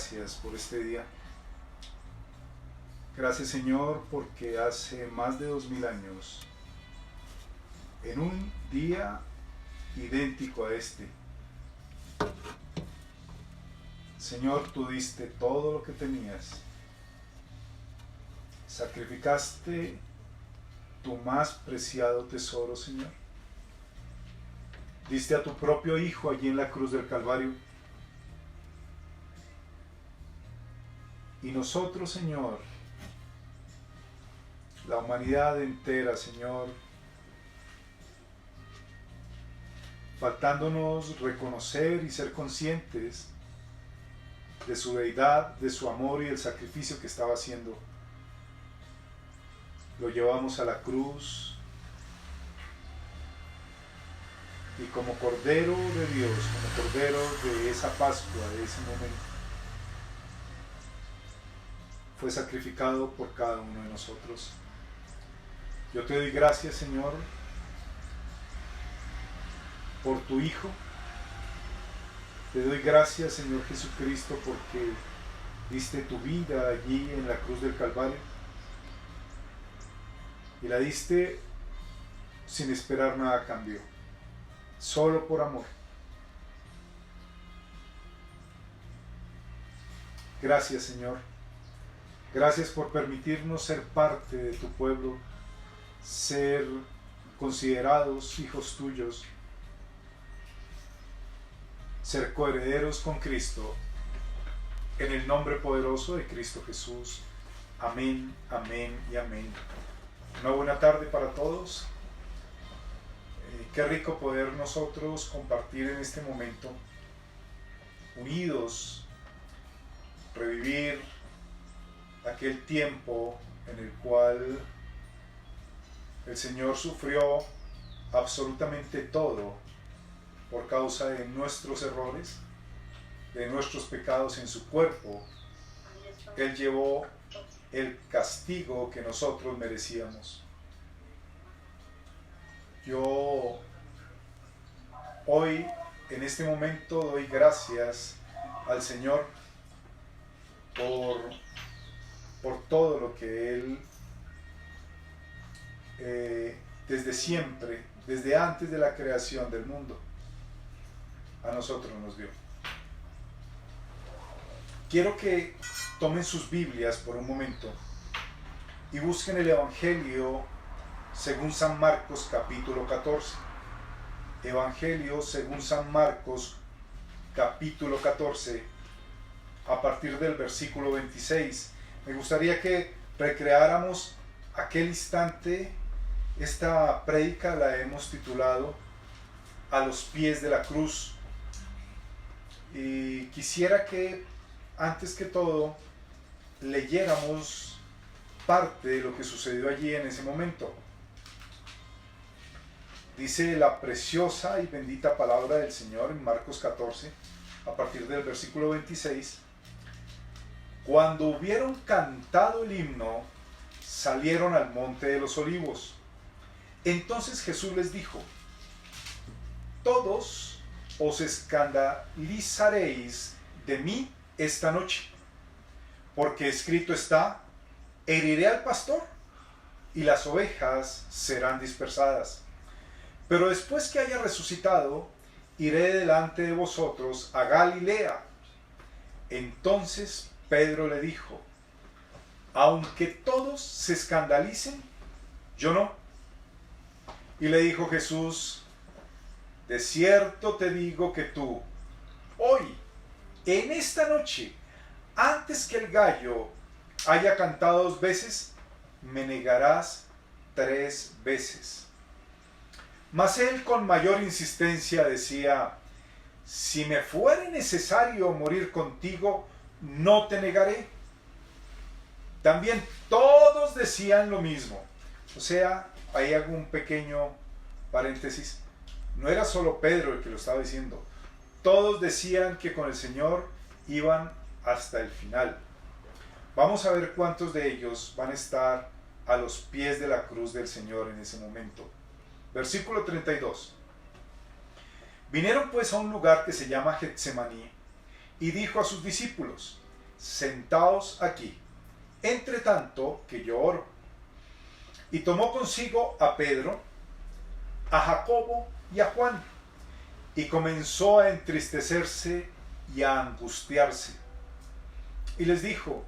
gracias por este día. Gracias, Señor, porque hace más de 2000 años, en un día idéntico a este, Señor, tú diste todo lo que tenías. Sacrificaste tu más preciado tesoro, Señor. Diste a tu propio Hijo allí en la cruz del Calvario. Y nosotros, Señor, la humanidad entera, Señor, faltándonos reconocer y ser conscientes de su deidad, de su amor y el sacrificio que estaba haciendo, lo llevamos a la cruz y como Cordero de Dios, como Cordero de esa Pascua, de ese momento, fue sacrificado por cada uno de nosotros. Yo te doy gracias, Señor, por tu Hijo. Te doy gracias, Señor Jesucristo, porque diste tu vida allí en la cruz del Calvario. Y la diste sin esperar nada a cambio, solo por amor. Gracias, Señor. Gracias por permitirnos ser parte de tu pueblo, ser considerados hijos tuyos, ser coherederos con Cristo, en el nombre poderoso de Cristo Jesús. Amén, amén y amén. Una buena tarde para todos. Qué rico poder nosotros compartir en este momento, unidos, revivir aquel tiempo en el cual el Señor sufrió absolutamente todo por causa de nuestros errores, de nuestros pecados en su cuerpo. Él llevó el castigo que nosotros merecíamos. Yo hoy, en este momento, doy gracias al Señor por todo lo que Él desde siempre, desde antes de la creación del mundo, a nosotros nos dio. Quiero que tomen sus Biblias por un momento y busquen el Evangelio según San Marcos capítulo 14. Evangelio según San Marcos capítulo 14, a partir del versículo 26. Me gustaría que recreáramos aquel instante. Esta prédica la hemos titulado A los pies de la cruz. Y quisiera que, antes que todo, leyéramos parte de lo que sucedió allí en ese momento. Dice la preciosa y bendita palabra del Señor en Marcos 14, a partir del versículo 26. Cuando hubieron cantado el himno, salieron al monte de los olivos. Entonces Jesús les dijo: todos os escandalizaréis de mí esta noche, porque escrito está: heriré al pastor y las ovejas serán dispersadas. Pero después que haya resucitado, iré delante de vosotros a Galilea. Entonces Pedro le dijo: aunque todos se escandalicen, yo no. Y le dijo Jesús: de cierto te digo que tú, hoy, en esta noche, antes que el gallo haya cantado 2 veces, me negarás 3 veces. Mas él con mayor insistencia decía: si me fuere necesario morir contigo, no te negaré. También todos decían lo mismo. O sea, ahí hago un pequeño paréntesis. No era solo Pedro el que lo estaba diciendo. Todos decían que con el Señor iban hasta el final. Vamos a ver cuántos de ellos van a estar a los pies de la cruz del Señor en ese momento. Versículo 32. Vinieron pues a un lugar que se llama Getsemaní, y dijo a sus discípulos: sentaos aquí, entre tanto que yo oro. Y tomó consigo a Pedro, a Jacobo y a Juan, y comenzó a entristecerse y a angustiarse. Y les dijo: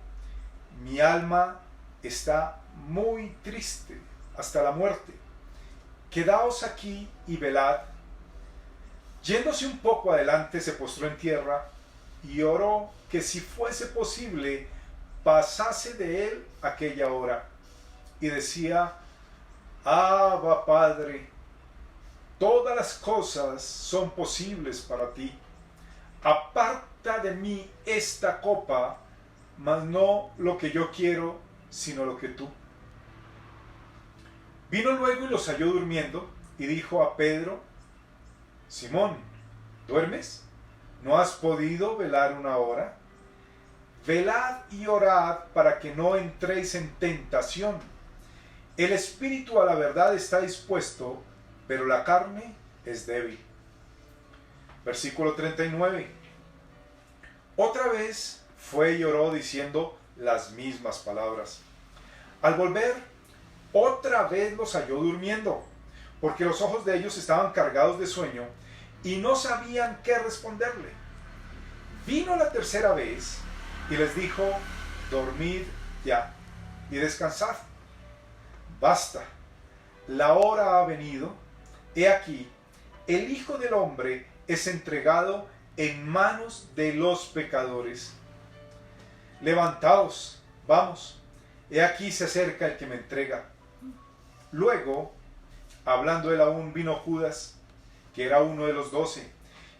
mi alma está muy triste hasta la muerte. Quedaos aquí y velad. Yéndose un poco adelante, se postró en tierra y oró que si fuese posible pasase de él aquella hora. Y decía: Abba, Padre, todas las cosas son posibles para ti. Aparta de mí esta copa, mas no lo que yo quiero, sino lo que tú. Vino luego y los halló durmiendo, y dijo a Pedro: Simón, ¿duermes? ¿No has podido velar una hora? Velad y orad para que no entréis en tentación. El espíritu a la verdad está dispuesto, pero la carne es débil. Versículo 39. Otra vez fue y oró diciendo las mismas palabras. Al volver, otra vez los halló durmiendo, porque los ojos de ellos estaban cargados de sueño y no sabían qué responderle. Vino la tercera vez y les dijo: dormid ya y descansad. Basta, la hora ha venido. He aquí, el Hijo del Hombre es entregado en manos de los pecadores. Levantaos, vamos, he aquí se acerca el que me entrega. Luego, hablando él aún, vino Judas, que era uno de los 12,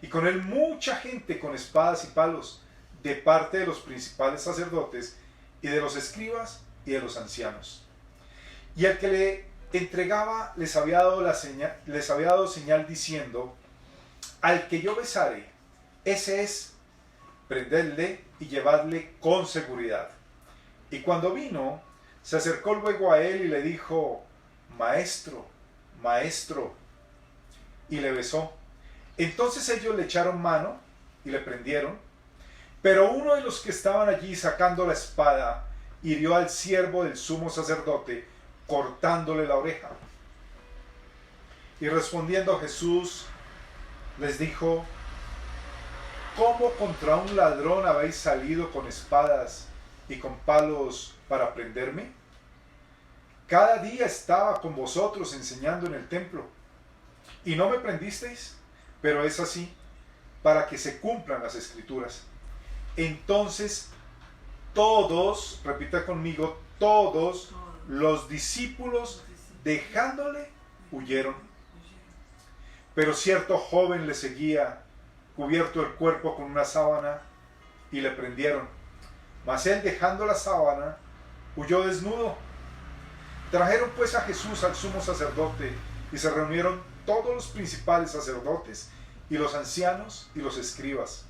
y con él mucha gente con espadas y palos, de parte de los principales sacerdotes, y de los escribas, y de los ancianos. Y al que le entregaba les había dado señal diciendo: al que yo besare, ese es, prendedle y llevadle con seguridad. Y cuando vino, se acercó luego a él y le dijo: Maestro, Maestro, y le besó. Entonces ellos le echaron mano y le prendieron, pero uno de los que estaban allí, sacando la espada, hirió al siervo del sumo sacerdote, cortándole la oreja. Y respondiendo Jesús les dijo: ¿cómo contra un ladrón habéis salido con espadas y con palos para prenderme? Cada día estaba con vosotros enseñando en el templo, y no me prendisteis, pero es así, para que se cumplan las escrituras. Entonces todos, repita conmigo, todos los discípulos, dejándole, huyeron. Pero cierto joven le seguía, cubierto el cuerpo con una sábana, y le prendieron. Mas él, dejando la sábana, huyó desnudo. Trajeron pues a Jesús al sumo sacerdote, y se reunieron todos los principales sacerdotes, y los ancianos, y los escribas.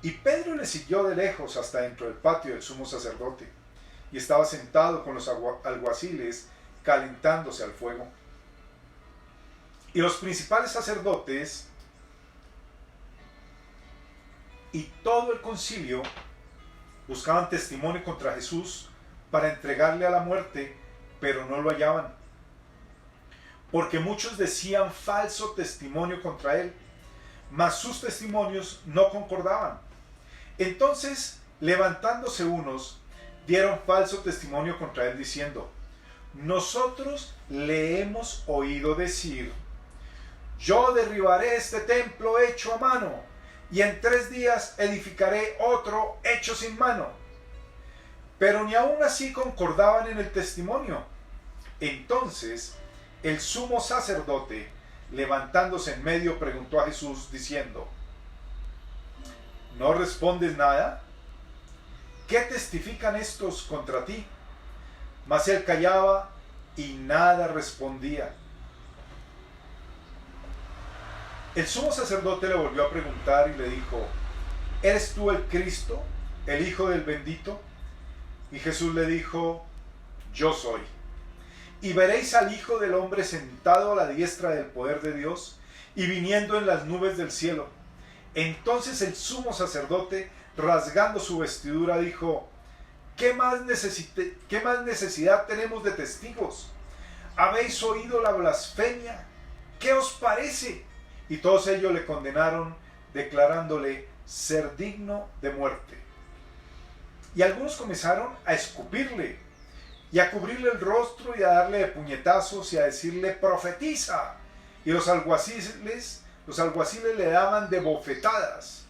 Y Pedro le siguió de lejos hasta dentro del patio del sumo sacerdote, y estaba sentado con los alguaciles, calentándose al fuego. Y los principales sacerdotes y todo el concilio buscaban testimonio contra Jesús para entregarle a la muerte, pero no lo hallaban, porque muchos decían falso testimonio contra él, mas sus testimonios no concordaban. Entonces, levantándose unos, dieron falso testimonio contra él, diciendo: nosotros le hemos oído decir: yo derribaré este templo hecho a mano, y en 3 días edificaré otro hecho sin mano. Pero ni aun así concordaban en el testimonio. Entonces el sumo sacerdote, levantándose en medio, preguntó a Jesús, diciendo: ¿no respondes nada? ¿Qué testifican estos contra ti? Mas él callaba y nada respondía. El sumo sacerdote le volvió a preguntar y le dijo: ¿eres tú el Cristo, el Hijo del bendito? Y Jesús le dijo: yo soy. Y veréis al Hijo del Hombre sentado a la diestra del poder de Dios y viniendo en las nubes del cielo. Entonces el sumo sacerdote, rasgando su vestidura, dijo: ¿Qué más necesidad tenemos de testigos? ¿Habéis oído la blasfemia? ¿Qué os parece? Y todos ellos le condenaron, declarándole ser digno de muerte. Y algunos comenzaron a escupirle, y a cubrirle el rostro, y a darle de puñetazos, y a decirle: profetiza. Y los alguaciles le daban de bofetadas.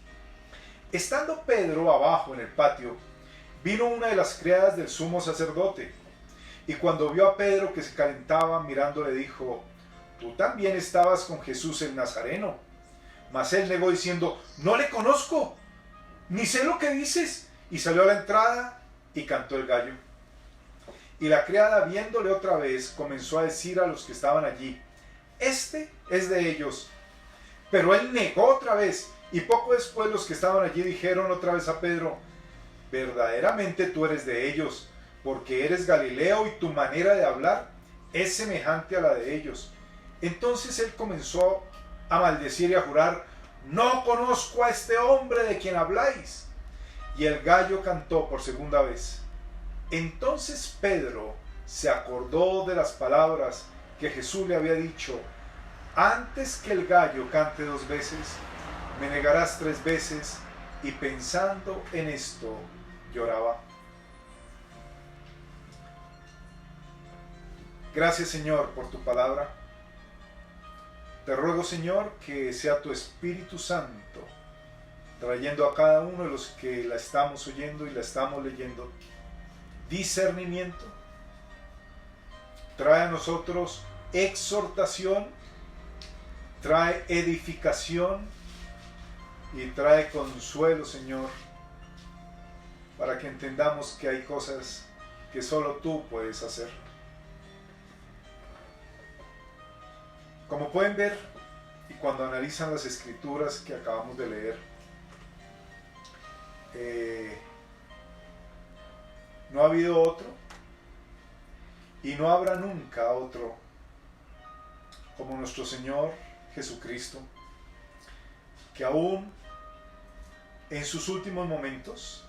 Estando Pedro abajo en el patio, vino una de las criadas del sumo sacerdote, y cuando vio a Pedro que se calentaba, mirando, le dijo: tú también estabas con Jesús el Nazareno. Mas él negó, diciendo: no le conozco, ni sé lo que dices. Y salió a la entrada y cantó el gallo. Y la criada, viéndole otra vez, comenzó a decir a los que estaban allí: este es de ellos. Pero él negó otra vez, y poco después los que estaban allí dijeron otra vez a Pedro: verdaderamente tú eres de ellos, porque eres Galileo, y tu manera de hablar es semejante a la de ellos. Entonces él comenzó a maldecir y a jurar: no conozco a este hombre de quien habláis. Y el gallo cantó por segunda vez. Entonces Pedro se acordó de las palabras que Jesús le había dicho: antes que el gallo cante 2 veces, me negarás 3 veces. Y pensando en esto, lloraba. Gracias, Señor, por tu palabra. Te ruego, Señor, que sea tu Espíritu Santo trayendo a cada uno de los que la estamos oyendo y la estamos leyendo discernimiento. Trae a nosotros exhortación, trae edificación y trae consuelo, Señor, para que entendamos que hay cosas que solo tú puedes hacer. Como pueden ver, y cuando analizan las escrituras que acabamos de leer, no ha habido otro y no habrá nunca otro como nuestro Señor Jesucristo, que aún en sus últimos momentos,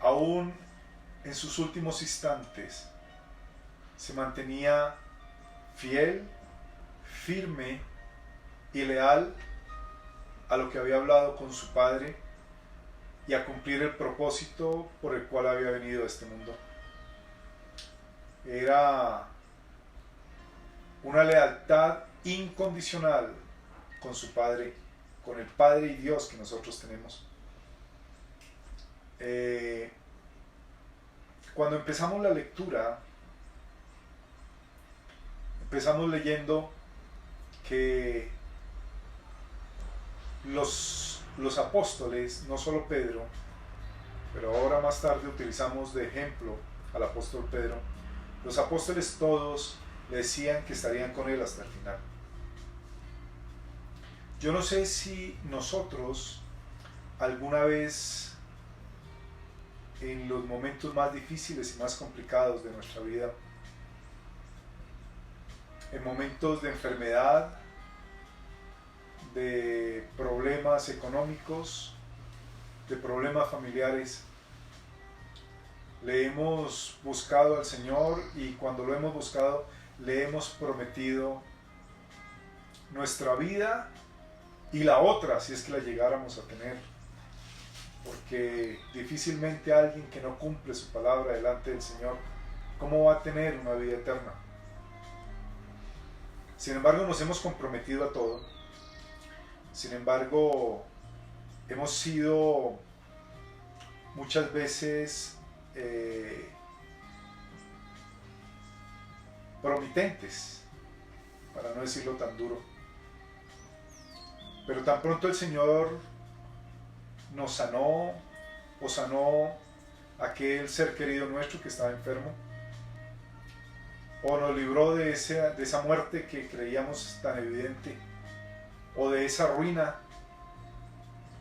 aún en sus últimos instantes, se mantenía fiel, firme y leal a lo que había hablado con su Padre y a cumplir el propósito por el cual había venido a este mundo. Era una lealtad incondicional con su Padre, con el Padre y Dios que nosotros tenemos. Cuando empezamos la lectura, empezamos leyendo que los apóstoles, no solo Pedro, pero ahora más tarde utilizamos de ejemplo al apóstol Pedro, los apóstoles todos le decían que estarían con él hasta el final. Yo no sé si nosotros alguna vez, en los momentos más difíciles y más complicados de nuestra vida, en momentos de enfermedad, de problemas económicos, de problemas familiares, le hemos buscado al Señor, y cuando lo hemos buscado le hemos prometido nuestra vida y la otra, si es que la llegáramos a tener, porque difícilmente alguien que no cumple su palabra delante del Señor, ¿cómo va a tener una vida eterna? Sin embargo, nos hemos comprometido a todo. Sin embargo, hemos sido muchas veces promitentes, para no decirlo tan duro. Pero tan pronto el Señor nos sanó, o sanó a aquel ser querido nuestro que estaba enfermo, o nos libró de esa muerte que creíamos tan evidente, o de esa ruina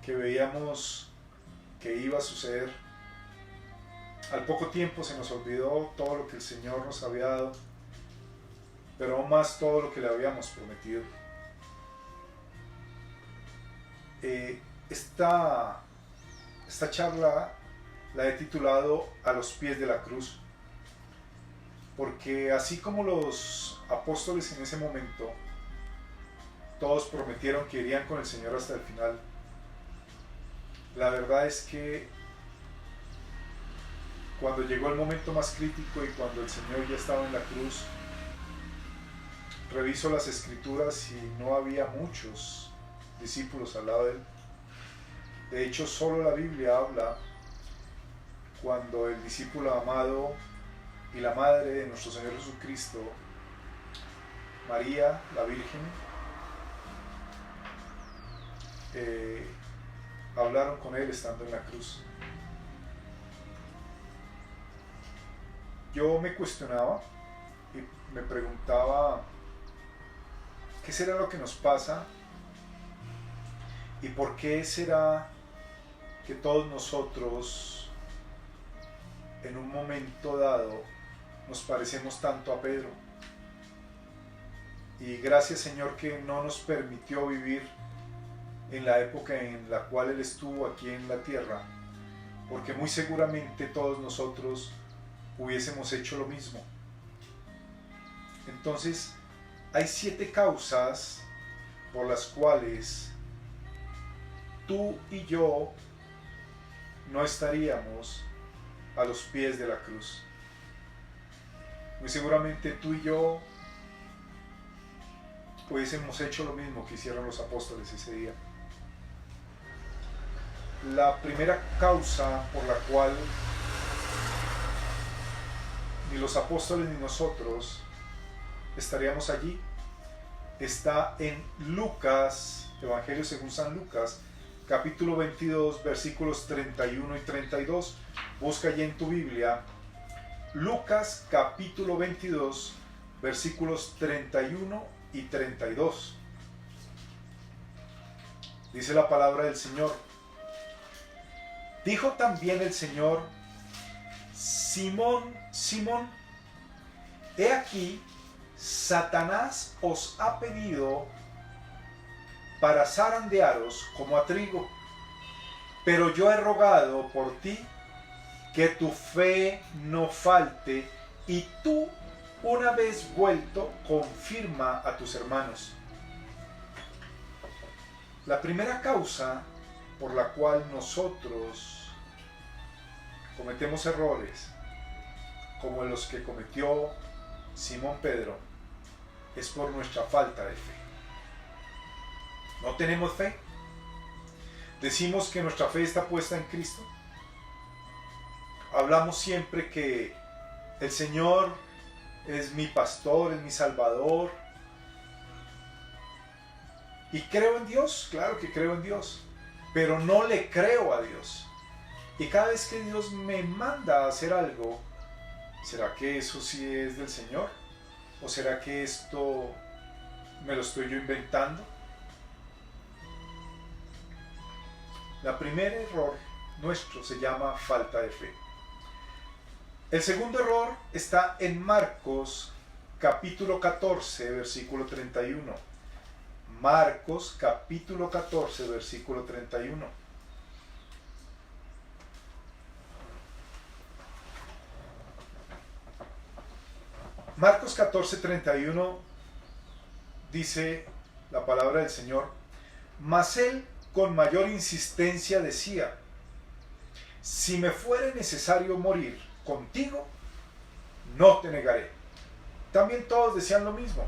que veíamos que iba a suceder, al poco tiempo se nos olvidó todo lo que el Señor nos había dado, pero aún más todo lo que le habíamos prometido. Esta esta charla la he titulado A los pies de la cruz, porque así como los apóstoles en ese momento, todos prometieron que irían con el Señor hasta el final, la verdad es que cuando llegó el momento más crítico y cuando el Señor ya estaba en la cruz, reviso las escrituras y no había muchos discípulos al lado de él. De hecho, solo la Biblia habla cuando el discípulo amado y la madre de nuestro Señor Jesucristo, María, la Virgen, hablaron con él estando en la cruz. Yo me cuestionaba y me preguntaba, ¿qué será lo que nos pasa? ¿Y por qué será que todos nosotros en un momento dado nos parecemos tanto a Pedro? Y gracias, Señor, que no nos permitió vivir en la época en la cual Él estuvo aquí en la tierra, porque muy seguramente todos nosotros hubiésemos hecho lo mismo. Entonces, hay 7 causas por las cuales tú y yo no estaríamos a los pies de la cruz. Muy seguramente tú y yo hubiésemos hecho lo mismo que hicieron los apóstoles ese día. La primera causa por la cual ni los apóstoles ni nosotros estaríamos allí está en Lucas, Evangelio según San Lucas, capítulo 22, versículos 31 y 32. Busca allí en tu Biblia Lucas capítulo 22, versículos 31 y 32. Dice la palabra del Señor: dijo también el Señor: Simón, Simón, he aquí, Satanás os ha pedido para zarandearos como a trigo, pero yo he rogado por ti que tu fe no falte, y tú, una vez vuelto, confirma a tus hermanos. La primera causa por la cual nosotros cometemos errores, como los que cometió Simón Pedro, es por nuestra falta de fe. ¿No tenemos fe? Decimos que nuestra fe está puesta en Cristo. Hablamos siempre que el Señor es mi pastor, es mi salvador. Y creo en Dios, claro que creo en Dios, pero no le creo a Dios. Y cada vez que Dios me manda a hacer algo, ¿será que eso sí es del Señor? ¿O será que esto me lo estoy yo inventando? El primer error nuestro se llama falta de fe. El segundo error está en Marcos capítulo 14, versículo 31. Marcos capítulo 14, versículo 31. Marcos 14, 31 dice la palabra del Señor: mas él con mayor insistencia decía: si me fuere necesario morir contigo, no te negaré. También todos decían lo mismo.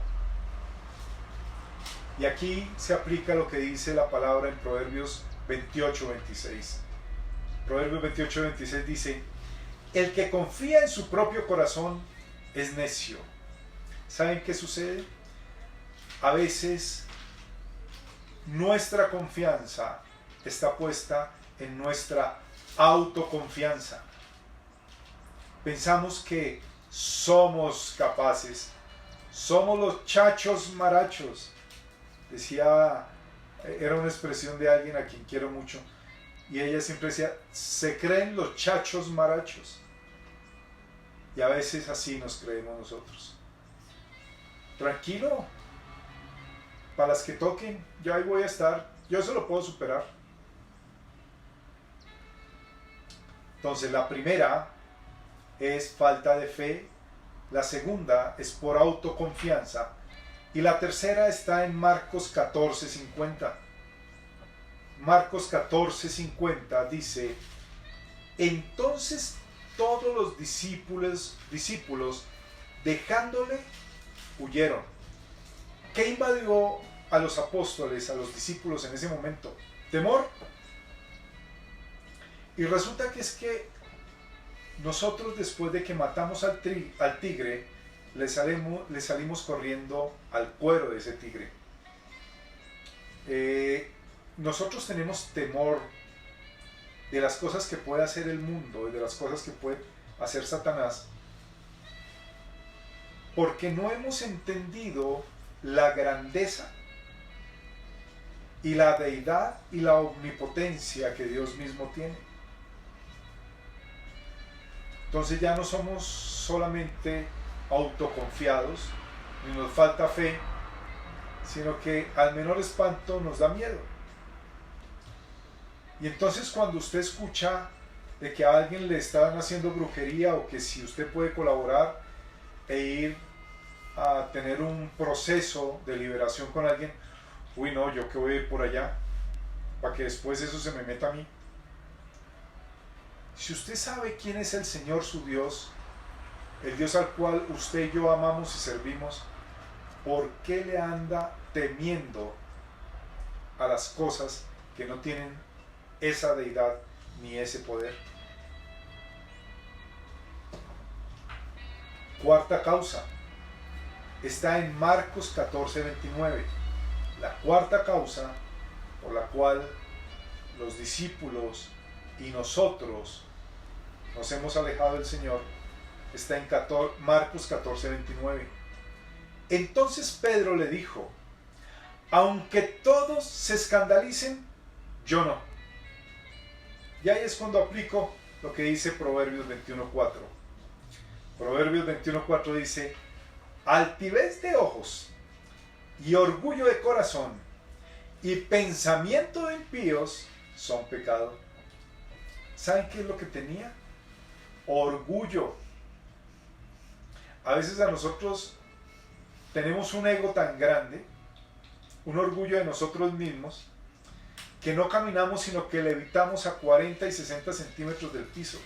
Y aquí se aplica lo que dice la palabra en Proverbios 28, 26. Proverbios 28, 26 dice: el que confía en su propio corazón es necio. ¿Saben qué sucede? A veces nuestra confianza está puesta en nuestra autoconfianza. Pensamos que somos capaces, somos los chachos marachos. Decía, era una expresión de alguien a quien quiero mucho, y ella siempre decía: se creen los chachos marachos. Y a veces así nos creemos nosotros. Tranquilo, para las que toquen, yo ahí voy a estar, yo eso lo puedo superar. Entonces la primera es falta de fe, la segunda es por autoconfianza y la tercera está en Marcos 14:50. Marcos 14:50 dice: entonces todos los discípulos dejándole huyeron. ¿Qué invadió a los apóstoles, a los discípulos en ese momento? Temor. Y resulta que es que nosotros, después de que matamos al tigre, le salimos corriendo al cuero de ese tigre. Nosotros tenemos temor de las cosas que puede hacer el mundo y de las cosas que puede hacer Satanás, porque no hemos entendido la grandeza y la deidad y la omnipotencia que Dios mismo tiene. Entonces ya no somos solamente autoconfiados, ni nos falta fe, sino que al menor espanto nos da miedo. Y entonces cuando usted escucha de que a alguien le están haciendo brujería, o que si usted puede colaborar e ir a tener un proceso de liberación con alguien, uy no, yo que voy a ir por allá, para que después eso se me meta a mí. Si usted sabe quién es el Señor su Dios, el Dios al cual usted y yo amamos y servimos, ¿por qué le anda temiendo a las cosas que no tienen esa deidad ni ese poder? Cuarta causa está en Marcos 14:29. La cuarta causa por la cual los discípulos y nosotros nos hemos alejado del Señor está en Marcos 14:29. Entonces Pedro le dijo: aunque todos se escandalicen, yo no. Y ahí es cuando aplico lo que dice Proverbios 21:4. Proverbios 21:4 dice: altivez de ojos y orgullo de corazón y pensamiento de impíos son pecado. ¿Saben qué es lo que tenía? Orgullo. A veces a nosotros tenemos un ego tan grande, un orgullo de nosotros mismos, que no caminamos sino que levitamos a 40 y 60 centímetros del piso.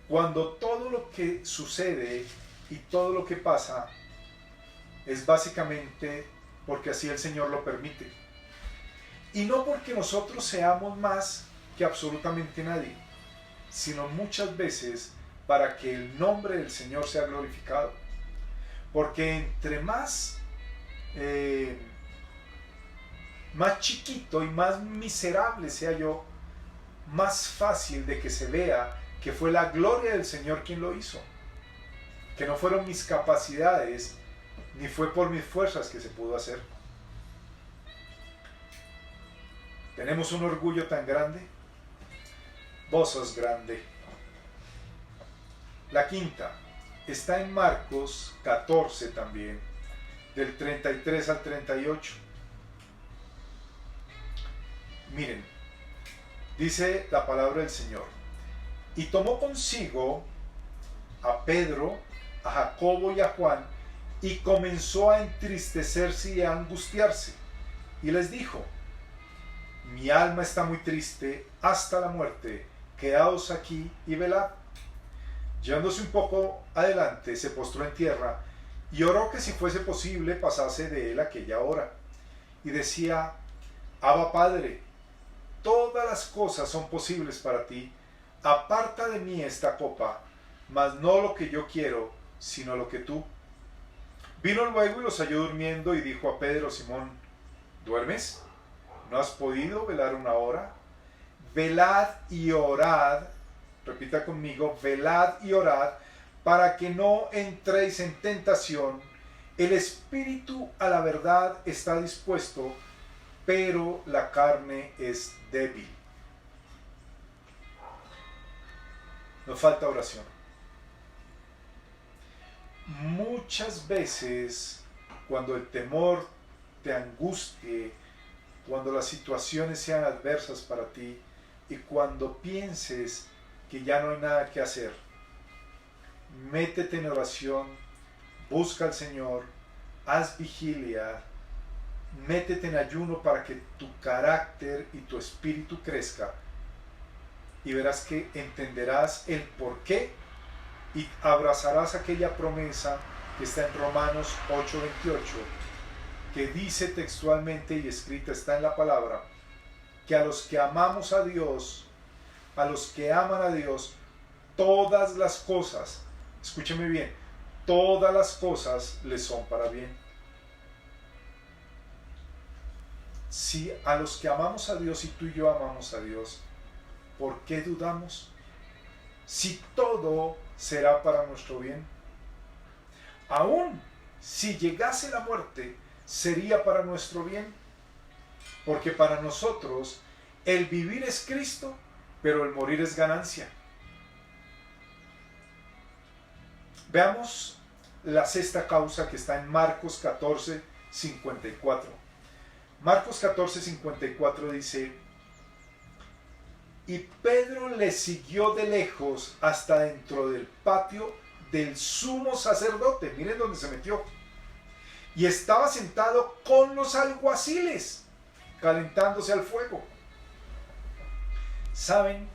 Cuando todo lo que sucede y todo lo que pasa es básicamente porque así el Señor lo permite. Y no porque nosotros seamos más que absolutamente nadie, sino muchas veces para que el nombre del Señor sea glorificado. Porque entre más chiquito y más miserable sea yo, más fácil de que se vea que fue la gloria del Señor quien lo hizo, que no fueron mis capacidades ni fue por mis fuerzas que se pudo hacer. ¿Tenemos un orgullo tan grande? Vos sos grande. La quinta está en Marcos 14 también, del 33 al 38. Miren, dice la palabra del Señor: y tomó consigo a Pedro, a Jacobo y a Juan, y comenzó a entristecerse y a angustiarse, y les dijo: mi alma está muy triste hasta la muerte, quedaos aquí y velad. Llevándose un poco adelante, se postró en tierra y oró que si fuese posible pasase de él aquella hora. Y decía: Abba Padre, todas las cosas son posibles para ti, aparta de mí esta copa, mas no lo que yo quiero, sino lo que tú. Vino luego y los halló durmiendo y dijo a Pedro: Simón, ¿duermes? ¿No has podido velar una hora? Velad y orad, repita conmigo, velad y orad, para que no entréis en tentación. El espíritu a la verdad está dispuesto, pero la carne es débil. Nos falta oración. Muchas veces, cuando el temor te angustie, cuando las situaciones sean adversas para ti y cuando pienses que ya no hay nada que hacer, métete en oración, busca al Señor, haz vigilia, métete en ayuno para que tu carácter y tu espíritu crezca, y verás que entenderás el por qué y abrazarás aquella promesa que está en Romanos 8:28, que dice textualmente y escrita está en la palabra, que a los que amamos a Dios, a los que aman a Dios, todas las cosas, escúcheme bien, todas las cosas les son para bien. Si a los que amamos a Dios y tú y yo amamos a Dios, ¿por qué dudamos? Si todo será para nuestro bien. Aún si llegase la muerte, sería para nuestro bien. Porque para nosotros el vivir es Cristo, pero el morir es ganancia. Veamos la sexta causa que está en Marcos 14:54. Marcos 14:54 dice: y Pedro le siguió de lejos hasta dentro del patio del sumo sacerdote. Miren dónde se metió. Y estaba sentado con los alguaciles, calentándose al fuego. ¿Saben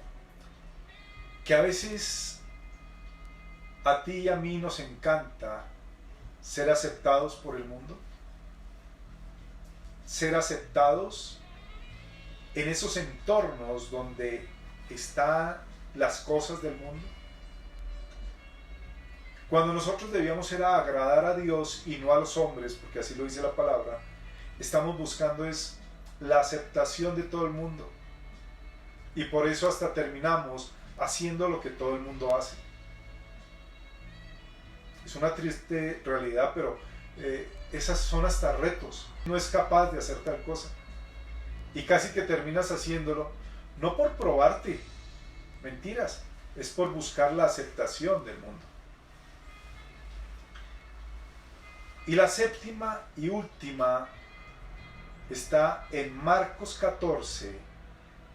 que a veces a ti y a mí nos encanta ser aceptados por el mundo? Ser aceptados en esos entornos donde están las cosas del mundo. Cuando nosotros debíamos era agradar a Dios y no a los hombres, porque así lo dice la palabra, estamos buscando es la aceptación de todo el mundo. Y por eso hasta terminamos haciendo lo que todo el mundo hace. Es una triste realidad, pero esas son hasta retos. No es capaz de hacer tal cosa. Y casi que terminas haciéndolo, no por probarte, mentiras, es por buscar la aceptación del mundo. Y la séptima y última está en Marcos 14,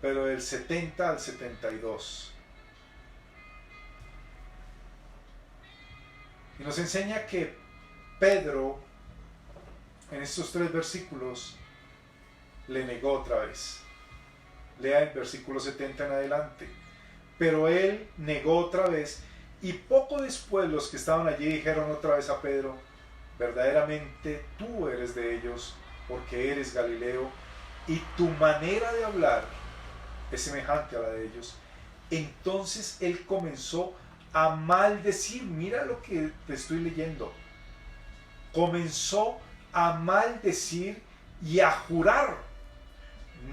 pero del 70 al 72. Y nos enseña que Pedro, en estos 3 versículos, le negó otra vez. Lea el versículo 70 en adelante. Pero él negó otra vez, y poco después los que estaban allí dijeron otra vez a Pedro: verdaderamente tú eres de ellos, porque eres Galileo, y tu manera de hablar es semejante a la de ellos. Entonces él comenzó a maldecir. Mira lo que te estoy leyendo. Comenzó a maldecir y a jurar: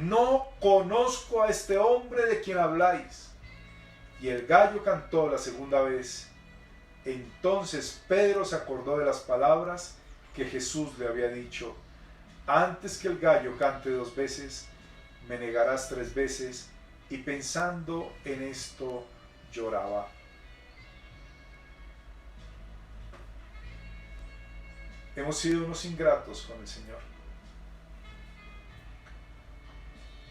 no conozco a este hombre de quien habláis. Y el gallo cantó la segunda vez. Entonces Pedro se acordó de las palabras que Jesús le había dicho: antes que el gallo cante 2 veces, me negarás 3 veces. Y pensando en esto, lloraba. Hemos sido unos ingratos con el Señor.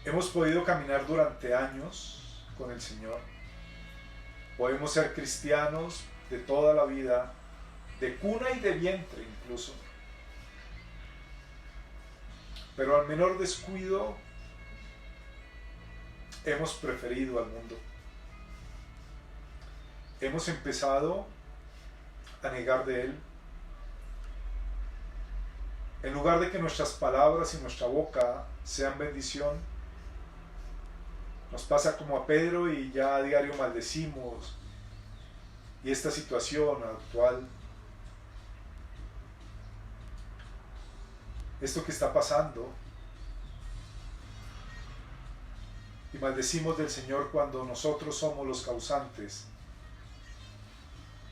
Hemos podido caminar durante años con el Señor. Podemos ser cristianos de toda la vida, de cuna y de vientre incluso. Pero al menor descuido hemos preferido al mundo. Hemos empezado a negar de Él. En lugar de que nuestras palabras y nuestra boca sean bendición, nos pasa como a Pedro y ya a diario maldecimos. Y esta situación actual, esto que está pasando, y maldecimos del Señor cuando nosotros somos los causantes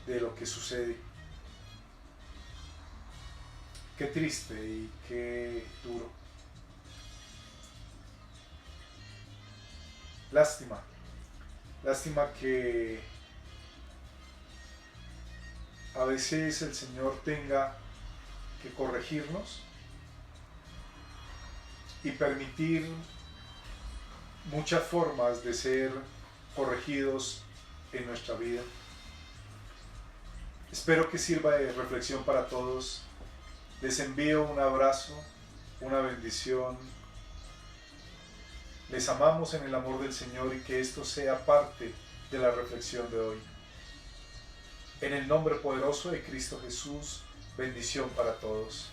de lo que sucede. Qué triste y qué duro. Lástima. Lástima que a veces el Señor tenga que corregirnos y permitir muchas formas de ser corregidos en nuestra vida. Espero que sirva de reflexión para todos. Les envío un abrazo, una bendición. Les amamos en el amor del Señor y que esto sea parte de la reflexión de hoy. En el nombre poderoso de Cristo Jesús, bendición para todos.